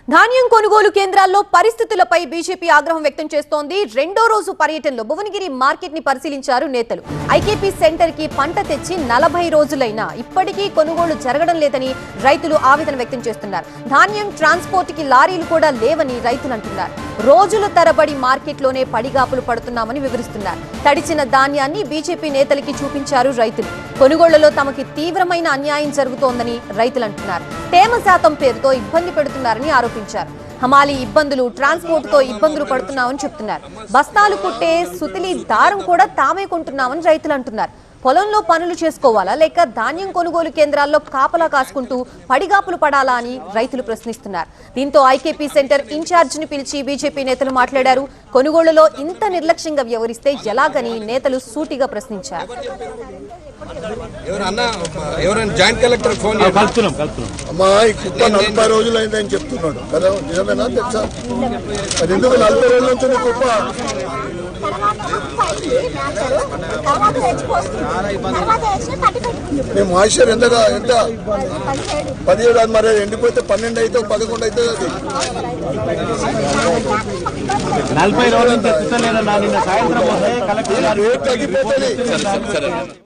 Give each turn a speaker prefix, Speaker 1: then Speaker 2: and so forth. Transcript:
Speaker 1: ధాన్యం కొనుగోలు కేంద్రాల్లో పరిస్థితులపై బీజేపీ ఆగ్రహం వ్యక్తం చేస్తోంది. రెండో రోజు పర్యటనలో భువనగిరి మార్కెట్ ని పరిశీలించారు నేతలు. ఐకేపీ సెంటర్ కి పంట తెచ్చి 40 రోజులైనా ఇప్పటికీ కొనుగోలు జరగడం లేదని రైతులు ఆవేదన వ్యక్తం చేస్తున్నారు. ధాన్యం ట్రాన్స్పోర్ట్ కి లారీలు కూడా లేవని రైతులు అంటున్నారు. రోజుల తరబడి మార్కెట్లోనే పడిగాపులు పడుతున్నామని వివరిస్తున్నారు. తడిచిన ధాన్యాన్ని బీజేపీ నేతలకి చూపించారు రైతులు. కొనుగోళ్లలో తమకి తీవ్రమైన అన్యాయం జరుగుతోందని రైతులు అంటున్నారు. తేమ శాతం పేరుతో ఇబ్బంది పెడుతున్నారని ఆరోపించారు. హమాలీ ఇబ్బందులు, ట్రాన్స్పోర్ట్ తో ఇబ్బందులు పడుతున్నామని చెప్తున్నారు. బస్తాలు కుట్టే సుతిలి దారం కూడా తామే కొంటున్నామని రైతులు అంటున్నారు. పొలంలో పనులు చేసుకోవాలా లేక ధాన్యం కొనుగోలు కేంద్రాల్లో కాపలా కాసుకుంటూ పడిగాపులు పడాలా అని రైతులు ప్రశ్నిస్తున్నారు. దీంతో ఐకేపీ సెంటర్ ఇన్ఛార్జ్ ని పిలిచి బీజేపీ నేతలు మాట్లాడారు. కొనుగోళ్లలో ఇంత నిర్లక్ష్యంగా వ్యవహరిస్తే ఎలాగని నేతలు సూటిగా ప్రశ్నించారు.
Speaker 2: అమ్మా ఈ కుక్క 40 రోజులైందని చెప్తున్నాడు కదా, నిజమేనా? తెలుసా? 40 రోజుల నుంచి కుక్క మీ మాయిశ్చర్ ఎంత 17 మరి ఎండిపోతే 12 అయితే 11 అవుతుంది.
Speaker 3: అది 40 రోజులు తగ్గిపోతుంది.
Speaker 2: తగ్గిపోతుంది.